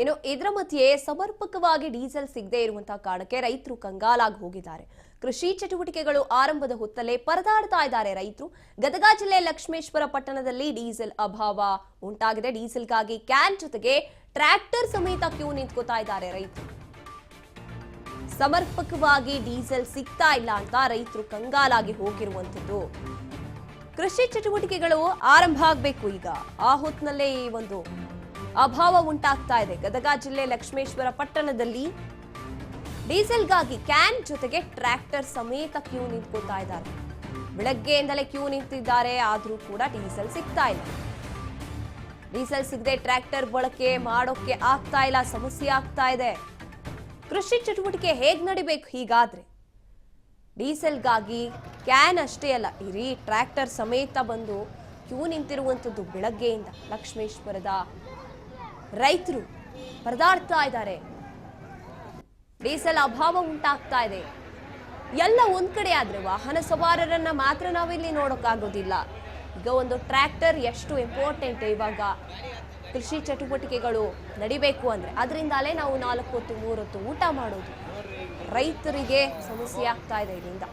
ಇನ್ನು ಇದರ ಮಧ್ಯೆ ಸಮರ್ಪಕವಾಗಿ ಡೀಸೆಲ್ ಸಿಗದೇ ಇರುವಂತಹ ಕಾರಣಕ್ಕೆ ರೈತರು ಕಂಗಾಲಾಗಿ ಹೋಗಿದ್ದಾರೆ. ಕೃಷಿ ಚಟುವಟಿಕೆಗಳು ಆರಂಭದ ಹೊತ್ತಲ್ಲೇ ಪರದಾಡ್ತಾ ಇದ್ದಾರೆ ರೈತರು. ಗದಗ ಜಿಲ್ಲೆ ಲಕ್ಷ್ಮೇಶ್ವರ ಪಟ್ಟಣದಲ್ಲಿ ಡೀಸೆಲ್ ಅಭಾವ ಉಂಟಾಗಿದೆ. ಡೀಸೆಲ್ಗಾಗಿ ಕ್ಯಾನ್ ಜೊತೆಗೆ ಟ್ರ್ಯಾಕ್ಟರ್ ಸಮೇತ ಕ್ಯೂ ನಿಂತ್ಕೋತಾ ಇದ್ದಾರೆ ರೈತರು. ಸಮರ್ಪಕವಾಗಿ ಡೀಸೆಲ್ ಸಿಗ್ತಾ ಇಲ್ಲ ಅಂತ ರೈತರು ಕಂಗಾಲಾಗಿ ಹೋಗಿರುವಂತದ್ದು. ಕೃಷಿ ಚಟುವಟಿಕೆಗಳು ಆರಂಭ ಆಗಬೇಕು ಈಗ. ಆ ಹೊತ್ತಿನಲ್ಲೇ ಈ ಒಂದು ಅಭಾವ ಉಂಟಾಗ್ತಾ ಇದೆ. ಗದಗ ಜಿಲ್ಲೆ ಲಕ್ಷ್ಮೇಶ್ವರ ಪಟ್ಟಣದಲ್ಲಿ ಡೀಸೆಲ್ಗಾಗಿ ಕ್ಯಾನ್ ಜೊತೆಗೆ ಟ್ರ್ಯಾಕ್ಟರ್ ಸಮೇತ ಕ್ಯೂ ನಿಂತ್ಕೋತಾ ಇದ್ದಾರೆ. ಬೆಳಗ್ಗೆಯಿಂದಲೇ ಕ್ಯೂ ನಿಂತಿದ್ದಾರೆ, ಆದ್ರೂ ಕೂಡ ಡೀಸೆಲ್ ಸಿಗ್ತಾ ಇಲ್ಲ. ಡೀಸೆಲ್ ಸಿಗದೆ ಟ್ರ್ಯಾಕ್ಟರ್ ಬಳಕೆ ಮಾಡೋಕೆ ಆಗ್ತಾ ಇಲ್ಲ, ಸಮಸ್ಯೆ ಆಗ್ತಾ ಇದೆ. ಕೃಷಿ ಚಟುವಟಿಕೆ ಹೇಗ್ ನಡಿಬೇಕು ಹೀಗಾದ್ರೆ? ಡೀಸೆಲ್ಗಾಗಿ ಕ್ಯಾನ್ ಅಷ್ಟೇ ಅಲ್ಲ, ಇಡೀ ಟ್ರ್ಯಾಕ್ಟರ್ ಸಮೇತ ಬಂದು ಕ್ಯೂ ನಿಂತಿರುವಂಥದ್ದು ಬೆಳಗ್ಗೆಯಿಂದ. ಲಕ್ಷ್ಮೇಶ್ವರದ ರೈತರು ಪರದಾಡ್ತಾ ಇದ್ದಾರೆ. ಡೀಸೆಲ್ ಅಭಾವ ಉಂಟಾಗ್ತಾ ಇದೆ. ಎಲ್ಲ ಒಂದ್ ಕಡೆ ಆದ್ರೆ ವಾಹನ ಸವಾರರನ್ನ ಮಾತ್ರ ನಾವಿಲ್ಲಿ ನೋಡೋಕ್ಕಾಗೋದಿಲ್ಲ. ಈಗ ಒಂದು ಟ್ರ್ಯಾಕ್ಟರ್ ಎಷ್ಟು ಇಂಪಾರ್ಟೆಂಟ್ ಇವಾಗ ಕೃಷಿ ಚಟುವಟಿಕೆಗಳು ನಡಿಬೇಕು ಅಂದ್ರೆ. ಅದರಿಂದಲೇ ನಾವು 4 ಹೊತ್ತು 3 ಹೊತ್ತು ಊಟ ಮಾಡೋದು. ರೈತರಿಗೆ ಸಮಸ್ಯೆ ಆಗ್ತಾ ಇದೆ ಇದರಿಂದ.